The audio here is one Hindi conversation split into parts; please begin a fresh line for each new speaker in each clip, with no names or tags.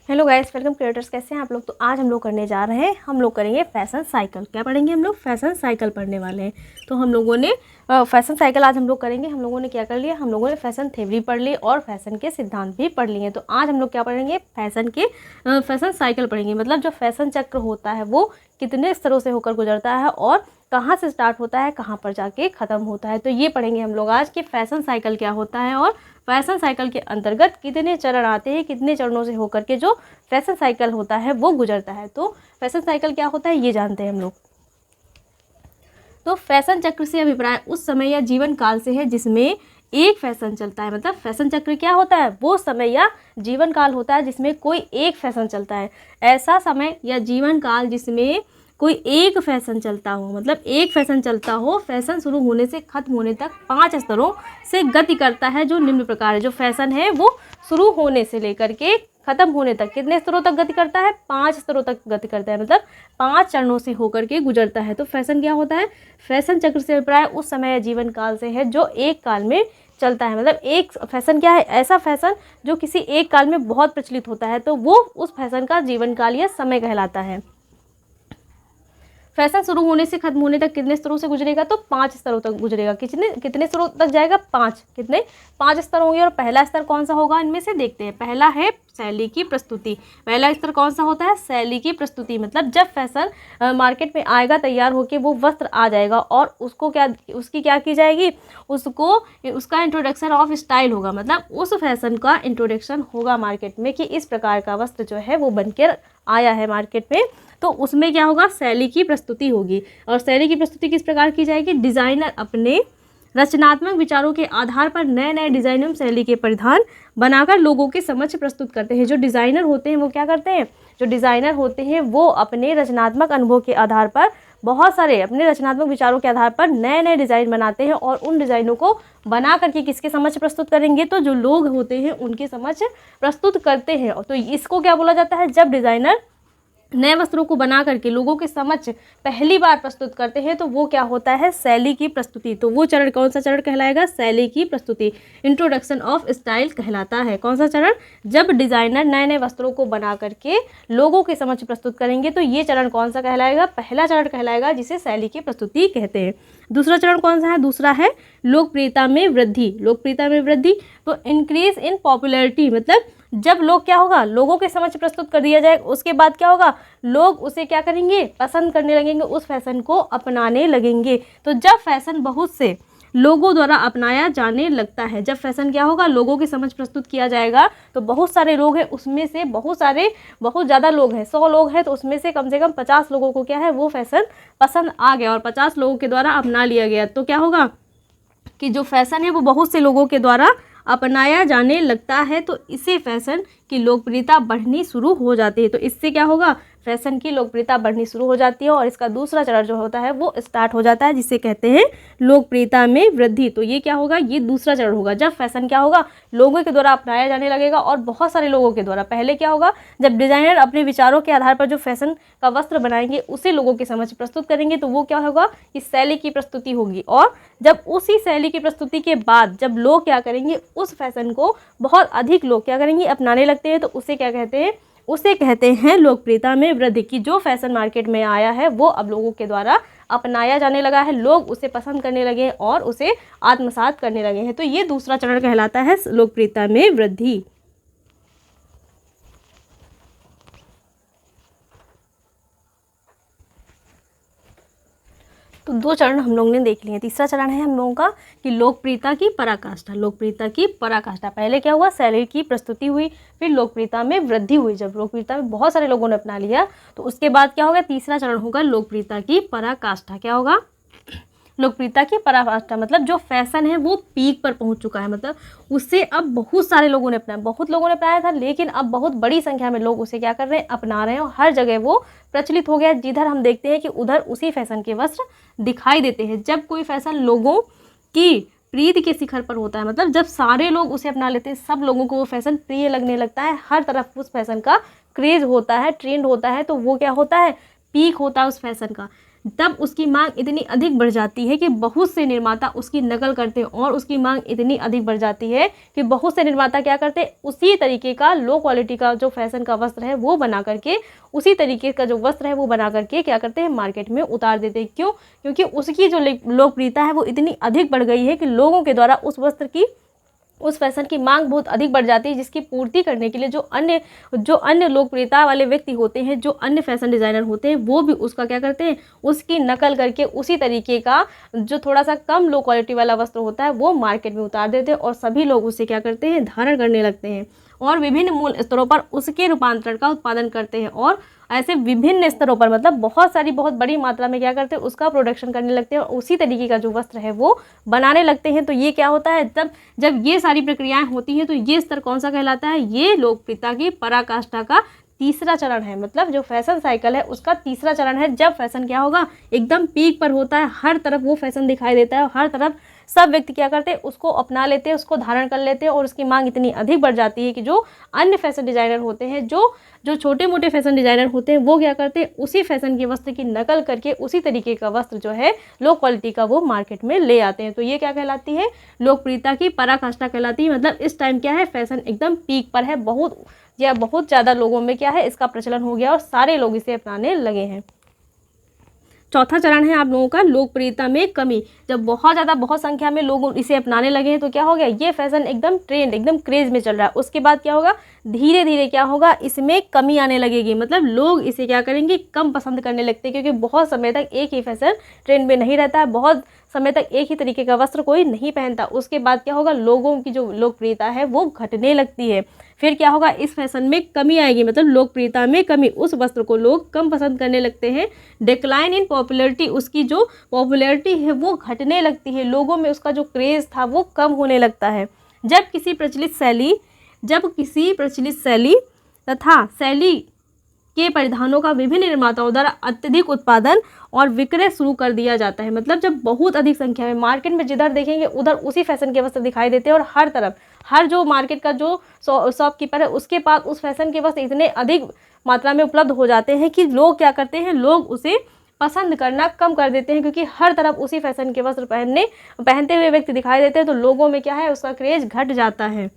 Hello guys, welcome creators. कैसे हैं आप लोग। तो आज हम लोग करने जा रहे हैं, हम लोग करेंगे फैशन साइकिल। क्या पढ़ेंगे हम लोग? फैशन साइकिल पढ़ने वाले हैं। तो हम लोगों ने फैशन साइकिल आज हम लोग करेंगे। हम लोगों ने क्या कर लिया, हम लोगों ने फैशन थ्योरी पढ़ ली और फैशन के सिद्धांत भी पढ़ लिए। तो आज हम लोग क्या पढ़ेंगे, फैशन साइकिल पढ़ेंगे। मतलब जो फैशन चक्र होता है वो कितने स्तरों से होकर गुजरता है और कहाँ से स्टार्ट होता है, कहाँ पर जाके ख़त्म होता है। तो ये पढ़ेंगे हम लोग आज कि फैशन साइकिल क्या होता है और फैशन साइकिल के अंतर्गत कितने चरण आते हैं, कितने चरणों से होकर के जो फैशन साइकिल होता है वो गुजरता है। तो फैशन साइकिल क्या होता है ये जानते हैं हम लोग। तो फैशन चक्र से अभिप्राय उस समय या जीवन काल से है जिसमें एक फैशन चलता है। मतलब फैशन चक्र क्या होता है, वो समय या जीवन काल होता है जिसमें कोई एक फैशन चलता है। ऐसा समय या जीवन काल जिसमें कोई एक फैशन चलता हो, मतलब एक फैशन चलता हो। फैशन शुरू होने से खत्म होने तक 5 स्तरों से गति करता है, जो निम्न प्रकार है। जो फैशन है वो शुरू होने से लेकर के खत्म होने तक कितने स्तरों तक गति करता है, 5 स्तरों तक गति करता है। मतलब 5 चरणों से होकर के गुजरता है। तो फैशन क्या होता है, फैशन चक्र से अभिप्राय उस समय या जीवन काल से है जो एक काल में चलता है। मतलब एक फैशन क्या है, ऐसा फैशन जो किसी एक काल में बहुत प्रचलित होता है, तो वो उस फैशन का जीवन काल या समय कहलाता है। फैशन शुरू होने से खत्म होने तक कितने स्तरों से गुजरेगा, तो 5 स्तरों तक गुजरेगा। कितने स्तरों तक जाएगा, 5। कितने, 5 स्तर होंगे। और पहला स्तर कौन सा होगा, इनमें से देखते हैं। पहला है शैली की प्रस्तुति। पहला स्तर कौन सा होता है, शैली की प्रस्तुति। मतलब जब फैशन मार्केट में आएगा, तैयार होके वो वस्त्र आ जाएगा और उसकी क्या की जाएगी, उसका इंट्रोडक्शन ऑफ स्टाइल होगा। मतलब उस फैशन का इंट्रोडक्शन होगा मार्केट में कि इस प्रकार का वस्त्र जो है वो बनकर आया है मार्केट में। तो उसमें क्या होगा, शैली की प्रस्तुति होगी। और शैली की प्रस्तुति किस प्रकार की जाएगी, डिज़ाइनर अपने रचनात्मक विचारों के आधार पर नए नए डिज़ाइन एवं शैली के परिधान बनाकर लोगों के समक्ष प्रस्तुत करते हैं। जो डिज़ाइनर होते हैं वो क्या करते हैं, जो डिज़ाइनर होते हैं वो अपने रचनात्मक अनुभव के आधार पर बहुत सारे अपने रचनात्मक विचारों के आधार पर नए नए डिज़ाइन बनाते हैं और उन डिज़ाइनों को बना करके किसके समक्ष प्रस्तुत करेंगे, तो जो लोग होते हैं उनके समक्ष प्रस्तुत करते हैं। तो इसको क्या बोला जाता है, जब डिज़ाइनर नए वस्त्रों को बना करके लोगों के समक्ष पहली बार प्रस्तुत करते हैं तो वो क्या होता है, शैली की प्रस्तुति। तो वो चरण कौन सा चरण कहलाएगा, शैली की प्रस्तुति, इंट्रोडक्शन ऑफ स्टाइल कहलाता है। कौन सा चरण, जब डिज़ाइनर नए नए वस्त्रों को बना करके लोगों के समक्ष प्रस्तुत करेंगे तो ये चरण कौन सा कहलाएगा, पहला चरण कहलाएगा, जिसे शैली की प्रस्तुति कहते हैं। दूसरा चरण कौन सा है, दूसरा है लोकप्रियता में वृद्धि। लोकप्रियता में वृद्धि, तो इंक्रीज इन पॉपुलैरिटी। मतलब जब लोग क्या होगा, लोगों के समक्ष प्रस्तुत कर दिया जाए, उसके बाद क्या होगा, लोग उसे क्या करेंगे, पसंद करने लगेंगे, उस फैशन को अपनाने लगेंगे। तो जब फैशन बहुत से लोगों द्वारा अपनाया जाने लगता है, जब फैशन क्या होगा, लोगों के समक्ष प्रस्तुत किया जाएगा, तो बहुत सारे लोग हैं, उसमें से बहुत ज़्यादा लोग हैं, 100 लोग हैं, तो उसमें से कम 50 लोगों को क्या है, वो फैशन पसंद आ गया और 50 लोगों के द्वारा अपना लिया गया। तो क्या होगा कि जो फैशन है वो बहुत से लोगों के द्वारा अपनाया जाने लगता है। तो इससे फैशन की लोकप्रियता बढ़नी शुरू हो जाती है। तो इससे क्या होगा, फैशन की लोकप्रियता बढ़नी शुरू हो जाती है और इसका दूसरा चरण जो होता है वो स्टार्ट हो जाता है, जिसे कहते हैं लोकप्रियता में वृद्धि। तो ये क्या होगा, ये दूसरा चरण होगा, जब फैशन क्या होगा, लोगों के द्वारा अपनाया जाने लगेगा और बहुत सारे लोगों के द्वारा। पहले क्या होगा, जब डिज़ाइनर अपने विचारों के आधार पर जो फैशन का वस्त्र बनाएंगे उसे लोगों के समक्ष प्रस्तुत करेंगे, तो वो क्या होगा, इस शैली की प्रस्तुति होगी। और जब उसी शैली की प्रस्तुति के बाद जब लोग क्या करेंगे, उस फैशन को बहुत अधिक लोग क्या करेंगे, अपनाने लगते हैं, तो उसे क्या कहते हैं, उसे कहते हैं लोकप्रियता में वृद्धि। की जो फैशन मार्केट में आया है वो अब लोगों के द्वारा अपनाया जाने लगा है, लोग उसे पसंद करने लगे और उसे आत्मसात करने लगे हैं। तो ये दूसरा चरण कहलाता है लोकप्रियता में वृद्धि। तो 2 चरण हम लोगों ने देख लिए। तीसरा चरण है हम लोगों का कि लोकप्रियता की पराकाष्ठा। लोकप्रियता की पराकाष्ठा, पहले क्या हुआ, शैली की प्रस्तुति हुई, फिर लोकप्रियता में वृद्धि हुई। जब लोकप्रियता में बहुत सारे लोगों ने अपना लिया तो उसके बाद क्या होगा, तीसरा चरण होगा लोकप्रियता की पराकाष्ठा। क्या होगा, लोकप्रियता की पराकाष्ठा। मतलब जो फैशन है वो पीक पर पहुंच चुका है, मतलब उससे अब बहुत सारे लोगों ने अपनाया, बहुत लोगों ने अपनाया था, लेकिन अब बहुत बड़ी संख्या में लोग उसे क्या कर रहे हैं, अपना रहे हैं और हर जगह वो प्रचलित हो गया। जिधर हम देखते हैं कि उधर उसी फैशन के वस्त्र दिखाई देते हैं। जब कोई फैशन लोगों की प्रीति के शिखर पर होता है, मतलब जब सारे लोग उसे अपना लेते हैं, सब लोगों को वो फैशन प्रिय लगने लगता है, हर तरफ उस फैशन का क्रेज होता है, ट्रेंड होता है, तो वो क्या होता है, पीक होता है उस फैशन का। तब उसकी मांग इतनी अधिक बढ़ जाती है कि बहुत से निर्माता उसकी नकल करते हैं, और उसकी मांग इतनी अधिक बढ़ जाती है कि बहुत से निर्माता क्या करते हैं, उसी तरीके का लो क्वालिटी का जो फैशन का वस्त्र है वो बना करके, उसी तरीके का जो वस्त्र है वो बना करके क्या करते हैं, मार्केट में उतार देते हैं। क्यों? क्योंकि उसकी जो लोकप्रियता है वो इतनी अधिक बढ़ गई है कि लोगों के द्वारा उस वस्त्र की, उस फैशन की मांग बहुत अधिक बढ़ जाती है, जिसकी पूर्ति करने के लिए जो अन्य लोकप्रियता वाले व्यक्ति होते हैं, जो अन्य फैशन डिज़ाइनर होते हैं, वो भी उसका क्या करते हैं, उसकी नकल करके उसी तरीके का जो थोड़ा सा कम लो क्वालिटी वाला वस्त्र होता है वो मार्केट में उतार देते हैं, और सभी लोग उसे क्या करते हैं, धारण करने लगते हैं, और विभिन्न मूल स्तरों पर उसके रूपांतरण का उत्पादन करते हैं, और ऐसे विभिन्न स्तरों पर मतलब बहुत बड़ी मात्रा में क्या करते हैं, उसका प्रोडक्शन करने लगते हैं, और उसी तरीके का जो वस्त्र है वो बनाने लगते हैं। तो ये क्या होता है, जब ये सारी प्रक्रियाएं होती हैं तो ये स्तर कौन सा कहलाता है, ये लोकप्रियता की पराकाष्ठा का तीसरा चरण है। मतलब जो फैशन साइकिल है उसका तीसरा चरण है, जब फैशन क्या होगा, एकदम पीक पर होता है, हर तरफ वो फैशन दिखाई देता है, और हर तरफ सब व्यक्ति क्या करते हैं, उसको अपना लेते हैं, उसको धारण कर लेते हैं, और उसकी मांग इतनी अधिक बढ़ जाती है कि जो अन्य फैशन डिज़ाइनर होते हैं, जो छोटे मोटे फैशन डिज़ाइनर होते हैं, वो क्या करते हैं, उसी फैशन के वस्त्र की नकल करके उसी तरीके का वस्त्र जो है लो क्वालिटी का वो मार्केट में ले आते हैं। तो ये क्या कहलाती है, लोकप्रियता की पराकाष्ठा कहलाती है। मतलब इस टाइम क्या है, फैशन एकदम पीक पर है, बहुत ज़्यादा लोगों में क्या है, इसका प्रचलन हो गया और सारे लोग इसे अपनाने लगे हैं। चौथा चरण है आप लोगों का लोकप्रियता में कमी। जब बहुत संख्या में लोग इसे अपनाने लगे हैं तो क्या हो गया, ये फैशन एकदम ट्रेंड, एकदम क्रेज में चल रहा है। उसके बाद क्या होगा, धीरे धीरे क्या होगा, इसमें कमी आने लगेगी। मतलब लोग इसे क्या करेंगे, कम पसंद करने लगते हैं, क्योंकि बहुत समय तक एक ही फैशन ट्रेंड में नहीं रहता है, बहुत समय तक एक ही तरीके का वस्त्र कोई नहीं पहनता। उसके बाद क्या होगा, लोगों की जो लोकप्रियता है वो घटने लगती है। फिर क्या होगा, इस फैशन में कमी आएगी, मतलब लोकप्रियता में कमी, उस वस्त्र को लोग कम पसंद करने लगते हैं। डिक्लाइन इन पॉपुलैरिटी, उसकी जो पॉपुलैरिटी है वो घटने लगती है, लोगों में उसका जो क्रेज़ था वो कम होने लगता है। जब किसी प्रचलित शैली तथा शैली के परिधानों का विभिन्न निर्माताओं द्वारा अत्यधिक उत्पादन और विक्रय शुरू कर दिया जाता है। मतलब जब बहुत अधिक संख्या में मार्केट में जिधर देखेंगे उधर उसी फैशन के वस्त्र दिखाई देते हैं, और हर तरफ, हर जो मार्केट का जो शॉपकीपर है उसके पास उस फैशन के वस्त्र इतने अधिक मात्रा में उपलब्ध हो जाते हैं कि लोग क्या करते हैं, लोग उसे पसंद करना कम कर देते हैं, क्योंकि हर तरफ उसी फैशन के वस्त्र पहनते हुए व्यक्ति दिखाई देते हैं, तो लोगों में क्या है, उसका क्रेज घट जाता है।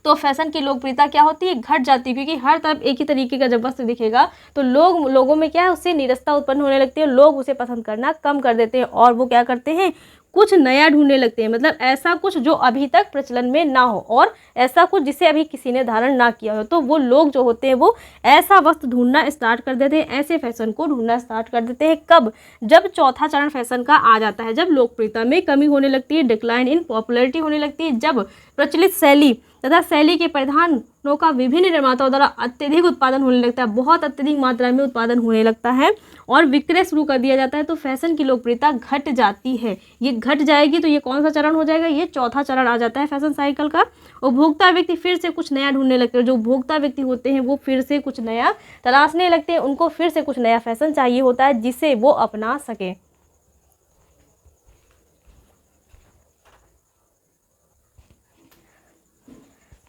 तो फैशन की लोकप्रियता क्या होती है, घट जाती है, क्योंकि हर तरफ एक ही तरीके का जब वस्त्र दिखेगा तो लोगों में क्या है, उससे निरस्ता उत्पन्न होने लगती है, लोग उसे पसंद करना कम कर देते हैं, और वो क्या करते हैं, कुछ नया ढूंढने लगते हैं। मतलब ऐसा कुछ जो अभी तक प्रचलन में ना हो, और ऐसा कुछ जिसे अभी किसी ने धारण ना किया हो, तो वो लोग जो होते हैं वो ऐसा वस्त्र ढूंढना स्टार्ट कर देते हैं, ऐसे फैशन को ढूंढना स्टार्ट कर देते हैं। कब, जब चौथा चरण फैशन का आ जाता है, जब लोकप्रियता में कमी होने लगती है, डिक्लाइन इन पॉपुलैरिटी होने लगती है, जब प्रचलित शैली तथा शैली के परिधानों का विभिन्न निर्माताओं द्वारा अत्यधिक उत्पादन होने लगता है, बहुत अत्यधिक मात्रा में उत्पादन होने लगता है, और विक्रय शुरू कर दिया जाता है, तो फैशन की लोकप्रियता घट जाती है। ये घट जाएगी तो ये कौन सा चरण हो जाएगा, ये चौथा चरण आ जाता है फैशन साइकिल का। उपभोक्ता व्यक्ति फिर से कुछ नया ढूंढने लगते हैं, जो उपभोक्ता व्यक्ति होते हैं वो फिर से कुछ नया तलाशने लगते हैं, उनको फिर से कुछ नया फैशन चाहिए होता है जिसे वो अपना सके।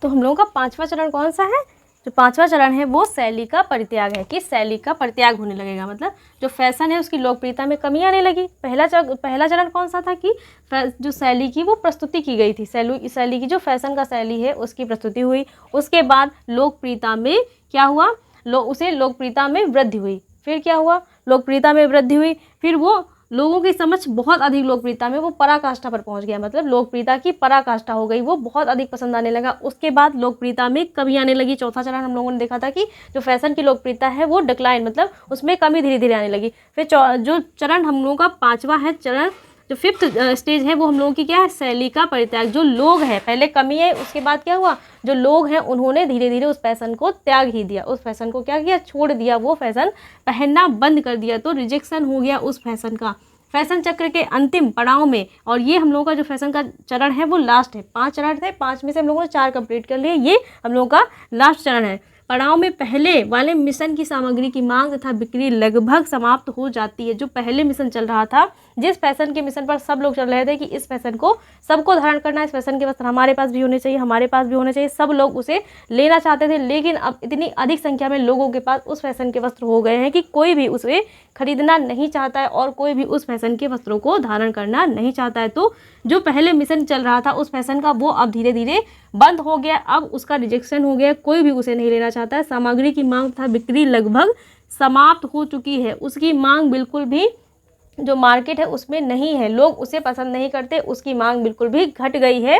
तो हम लोगों का पांचवा चरण कौन सा है, जो पांचवा चरण है वो शैली का परित्याग है, कि शैली का परित्याग होने लगेगा। मतलब जो फैशन है उसकी लोकप्रियता में कमी आने लगी। पहला चरण कौन सा था, कि जो शैली की वो प्रस्तुति की गई थी, शैली की जो फैशन का शैली है उसकी प्रस्तुति हुई। उसके बाद लोकप्रियता में क्या हुआ, उसे लोकप्रियता में वृद्धि हुई। फिर क्या हुआ, लोकप्रियता में वृद्धि हुई, फिर वो लोगों की समझ बहुत अधिक लोकप्रियता में वो पराकाष्ठा पर पहुंच गया। मतलब लोकप्रियता की पराकाष्ठा हो गई, वो बहुत अधिक पसंद आने लगा। उसके बाद लोकप्रियता में कमी आने लगी। चौथा चरण हम लोगों ने देखा था कि जो फैशन की लोकप्रियता है वो डिक्लाइन, मतलब उसमें कमी धीरे धीरे आने लगी। फिर जो चरण हम लोगों का पांचवा है चरण, जो फिफ्थ स्टेज है वो हम लोगों की क्या है, शैली का परित्याग। जो लोग हैं, पहले कमी है, उसके बाद क्या हुआ, जो लोग हैं उन्होंने धीरे धीरे उस फैशन को त्याग ही दिया, उस फैशन को क्या किया, छोड़ दिया, वो फैशन पहनना बंद कर दिया। तो रिजेक्शन हो गया उस फैशन का, फैशन चक्र के अंतिम पड़ाव में। और ये हम लोगों का जो फैशन का चरण है वो लास्ट है। 5 चरण थे, 5 में से हम लोगों ने 4 कंप्लीट कर लिए, ये हम लोगों का लास्ट चरण है। पड़ाव में पहले वाले मिशन की सामग्री की मांग तथा बिक्री लगभग समाप्त हो जाती है। जो पहले मिशन चल रहा था, जिस फैशन के मिशन पर सब लोग चल रहे थे कि इस फैशन को सबको धारण करना है, इस फैशन के वस्त्र हमारे पास भी होने चाहिए, हमारे पास भी होने चाहिए, सब लोग उसे लेना चाहते थे। लेकिन अब इतनी अधिक संख्या में लोगों के पास उस फैशन के वस्त्र हो गए हैं कि कोई भी उसे खरीदना नहीं चाहता है और कोई भी उस फैशन के वस्त्रों को धारण करना नहीं चाहता है। तो जो पहले मिशन चल रहा था उस फैशन का, वो अब धीरे धीरे बंद हो गया, अब उसका रिजेक्शन हो गया, कोई भी उसे नहीं लेना चाहता है। सामग्री की मांग तथा बिक्री लगभग समाप्त हो चुकी है। उसकी मांग बिल्कुल भी जो मार्केट है उसमें नहीं है, लोग उसे पसंद नहीं करते, उसकी मांग बिल्कुल भी घट गई है।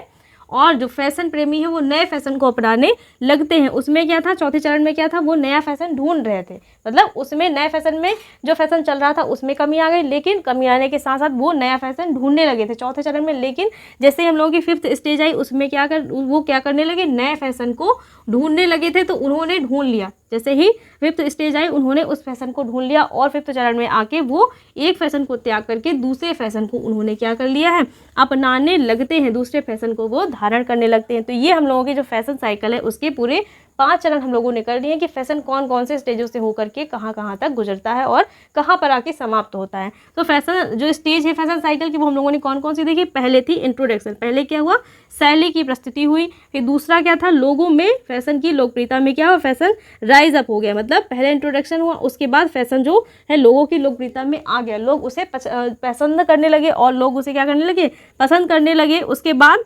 और जो फैशन प्रेमी है वो नए फैशन को अपनाने लगते हैं। उसमें क्या था, चौथे चरण में क्या था, वो नया फैशन ढूंढ रहे थे। मतलब उसमें नए फैशन में जो फैशन चल रहा था उसमें कमी आ गई, लेकिन कमी आने के साथ साथ वो नया फैशन ढूंढने लगे थे चौथे चरण में। लेकिन जैसे ही हम लोगों की 5th स्टेज आई, उसमें वो क्या करने लगे, नए फैशन को ढूंढने लगे थे। तो उन्होंने ढूंढ लिया, जैसे ही 5th स्टेज आई उन्होंने उस फैशन को ढूंढ लिया और 5th चरण में आके वो एक फैशन को त्याग करके दूसरे फैशन को उन्होंने क्या कर लिया है, अपनाने लगते हैं, दूसरे फैशन को वो धारण करने लगते हैं। तो ये हम लोगों की जो फैशन साइकिल है उसके पूरे 5 चरण हम लोगों ने कर लिए हैं कि फैशन कौन कौन से स्टेजों से होकर के कहाँ कहाँ तक गुजरता है और कहाँ पर आके समाप्त होता है। तो फैशन जो स्टेज है फैशन साइकिल की, वो हम लोगों ने कौन कौन सी देखी। पहले थी इंट्रोडक्शन, पहले क्या हुआ, शैली की प्रस्तुति हुई। फिर दूसरा क्या था, लोगों में फैशन की लोकप्रियता में क्या हुआ, फैशन राइज अप हो गया। मतलब पहले इंट्रोडक्शन हुआ, उसके बाद फैशन जो है लोगों की लोकप्रियता में आ गया, लोग उसे पसंद करने लगे और लोग उसे क्या करने लगे, पसंद करने लगे। उसके बाद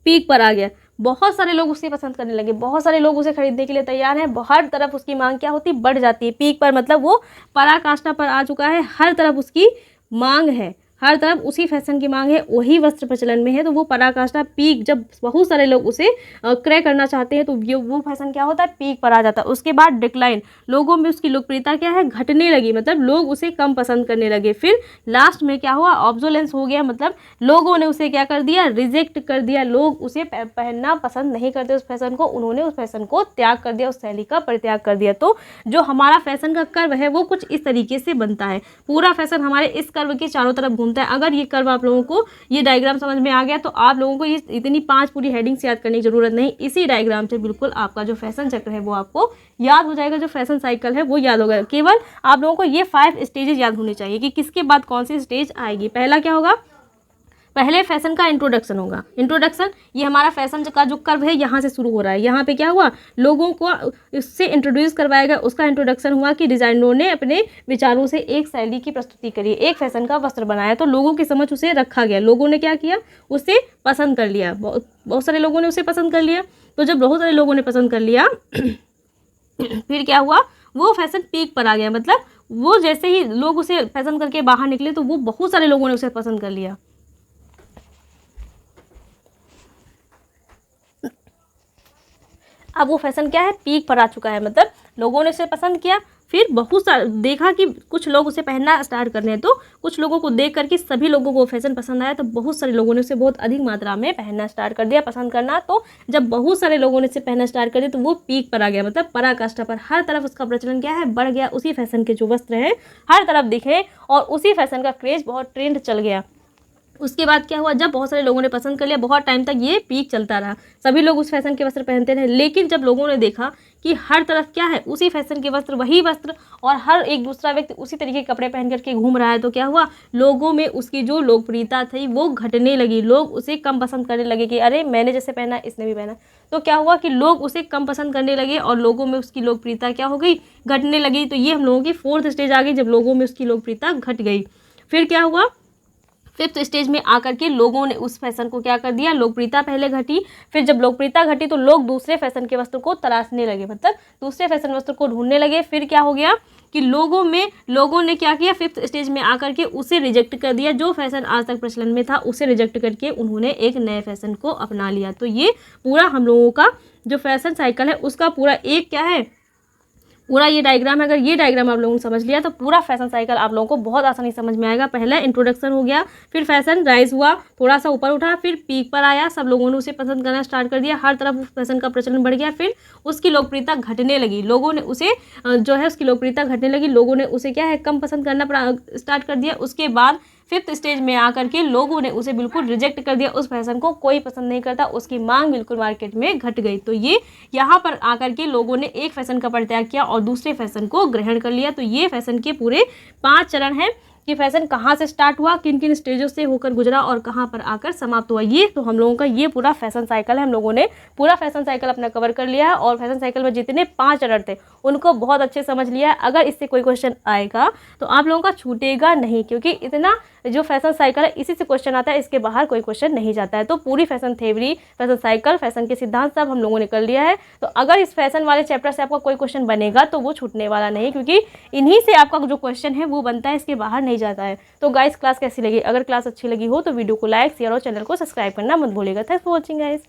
पीक पर आ गया, बहुत सारे लोग उसे पसंद करने लगे, बहुत सारे लोग उसे खरीदने के लिए तैयार हैं, हर तरफ उसकी मांग क्या होती, बढ़ जाती है। पीक पर मतलब वो पराकाष्ठा पर आ चुका है, हर तरफ उसकी मांग है, हर तरफ उसी फैशन की मांग है, वही वस्त्र प्रचलन में है। तो वो पराकाष्ठा पीक, जब बहुत सारे लोग उसे क्रय करना चाहते हैं तो वो फैशन क्या होता है, पीक पर आ जाता है। उसके बाद डिक्लाइन, लोगों में उसकी लोकप्रियता क्या है, घटने लगी, मतलब लोग उसे कम पसंद करने लगे। फिर लास्ट में क्या हुआ, ऑब्सोलेंस हो गया, मतलब लोगों ने उसे क्या कर दिया, रिजेक्ट कर दिया, लोग उसे पहनना पसंद नहीं करते उस फैशन को, उन्होंने उस फैशन को त्याग कर दिया, उस शैली का परित्याग कर दिया। तो जो हमारा फैशन का कर्व है वो कुछ इस तरीके से बनता है। पूरा फैशन हमारे इस कर्व के चारों तरफ घूमता है। अगर ये कर्व आप लोगों को, ये डायग्राम समझ में आ गया तो आप लोगों को ये इतनी 5 पूरी हेडिंग्स याद करने की जरूरत नहीं, इसी डायग्राम से बिल्कुल आपका जो फैशन चक्र है वो आपको याद हो जाएगा, जो फैशन साइकिल है वो याद होगा। केवल आप लोगों को ये 5 स्टेजेस याद होने चाहिए कि किसके बाद कौन सी स्टेज आएगी। पहला क्या होगा, पहले फैशन का इंट्रोडक्शन होगा। इंट्रोडक्शन, ये हमारा फैशन का जो कर्व है यहाँ से शुरू हो रहा है, यहाँ पे क्या हुआ, लोगों को इससे इंट्रोड्यूस करवाया गया, उसका इंट्रोडक्शन हुआ कि डिजाइनरों ने अपने विचारों से एक शैली की प्रस्तुति करी, एक फैशन का वस्त्र बनाया, तो लोगों की समझ उसे रखा गया, लोगों ने क्या किया, उसे पसंद कर लिया, बहुत सारे लोगों ने उसे पसंद कर लिया। तो जब बहुत सारे लोगों ने पसंद कर लिया फिर क्या हुआ, वो फैशन पीक पर आ गया, मतलब वो जैसे ही लोग उसे पसंद करके बाहर निकले तो वो बहुत सारे लोगों ने उसे पसंद कर लिया। अब वो फैशन क्या है, पीक पर आ चुका है, मतलब लोगों ने उसे पसंद किया, फिर बहुत सारा देखा कि कुछ लोग उसे पहनना स्टार्ट करने हैं, तो कुछ लोगों को देख करके सभी लोगों को फैशन पसंद आया, तो बहुत सारे लोगों ने उसे बहुत अधिक मात्रा में पहनना स्टार्ट कर दिया, पसंद करना। तो जब बहुत सारे लोगों ने इसे पहनना स्टार्ट कर दिया तो वो पीक पर आ गया, मतलब पराकाष्ठा पर, हर तरफ उसका प्रचलन क्या है, बढ़ गया, उसी फैशन के जो वस्त्र हैं हर तरफ दिखे और उसी फैशन का क्रेज, बहुत ट्रेंड चल गया। उसके बाद क्या हुआ, जब बहुत सारे लोगों ने पसंद कर लिया, बहुत टाइम तक ये पीक चलता रहा, सभी लोग उस फैशन के वस्त्र पहनते रहे। लेकिन जब लोगों ने देखा कि हर तरफ क्या है, उसी फैशन के वस्त्र, वही वस्त्र, और हर एक दूसरा व्यक्ति उसी तरीके के कपड़े पहन करके घूम रहा है, तो क्या हुआ, लोगों में उसकी जो लोकप्रियता थी वो घटने लगी, लोग उसे कम पसंद करने लगे कि अरे मैंने जैसे पहना इसने भी पहना। तो क्या हुआ कि लोग उसे कम पसंद करने लगे और लोगों में उसकी लोकप्रियता क्या हो गई, घटने लगी। तो ये हम लोगों की 4th स्टेज आ गई, जब लोगों में उसकी लोकप्रियता घट गई। फिर क्या हुआ, 5th स्टेज में आकर के लोगों ने उस फैशन को क्या कर दिया, लोकप्रियता पहले घटी, फिर जब लोकप्रियता घटी तो लोग दूसरे फैशन के वस्त्र को तलाशने लगे, मतलब दूसरे फैशन वस्त्र को ढूंढने लगे। फिर क्या हो गया कि लोगों ने क्या किया, 5th स्टेज में आकर के उसे रिजेक्ट कर दिया, जो फैशन आज तक प्रचलन में था उसे रिजेक्ट करके उन्होंने एक नए फैशन को अपना लिया। तो ये पूरा हम लोगों का जो फैशन साइकिल है उसका पूरा एक क्या है, पूरा ये डायग्राम है। अगर ये डायग्राम आप लोगों ने समझ लिया तो पूरा फैशन साइकिल आप लोगों को बहुत आसानी समझ में आएगा। पहले इंट्रोडक्शन हो गया, फिर फैशन राइज हुआ, थोड़ा सा ऊपर उठा, फिर पीक पर आया, सब लोगों ने उसे पसंद करना स्टार्ट कर दिया, हर तरफ फैशन का प्रचलन बढ़ गया, फिर उसकी लोकप्रियता घटने लगी, लोगों ने उसे जो है उसकी लोकप्रियता घटने लगी, लोगों ने उसे क्या है कम पसंद करना स्टार्ट कर दिया। उसके बाद फिफ्थ स्टेज में आकर के लोगों ने उसे बिल्कुल रिजेक्ट कर दिया, उस फैशन को कोई पसंद नहीं करता, उसकी मांग बिल्कुल मार्केट में घट गई। तो ये यहाँ पर आकर के लोगों ने एक फैशन का परित्याग किया और दूसरे फैशन को ग्रहण कर लिया। तो ये फैशन के पूरे 5 चरण हैं कि फैशन कहाँ से स्टार्ट हुआ, किन किन स्टेजों से होकर गुजरा और कहाँ पर आकर समाप्त हुआ। ये तो हम लोगों का ये पूरा फैशन साइकिल है। हम लोगों ने पूरा फैशन साइकिल अपना कवर कर लिया है और फैशन साइकिल में जितने 5 चरण थे उनको बहुत अच्छे समझ लिया है। अगर इससे कोई क्वेश्चन आएगा तो आप लोगों का छूटेगा नहीं, क्योंकि इतना जो फैशन साइकिल है इसी से क्वेश्चन आता है, इसके बाहर कोई क्वेश्चन नहीं जाता है। तो पूरी fashion theory, fashion cycle, fashion के सिद्धांत सब हम लोगों ने कर लिया है। तो अगर इस फैशन वाले चैप्टर से आपका कोई क्वेश्चन बनेगा तो वो छूटने वाला नहीं, क्योंकि इन्हीं से आपका जो क्वेश्चन है वो बनता है, इसके बाहर नहीं जाता है। तो गाइस क्लास कैसी लगी? अगर क्लास अच्छी लगी हो तो वीडियो को लाइक, शेयर और चैनल को सब्सक्राइब करना मत भूलिएगा। Thanks for watching guys.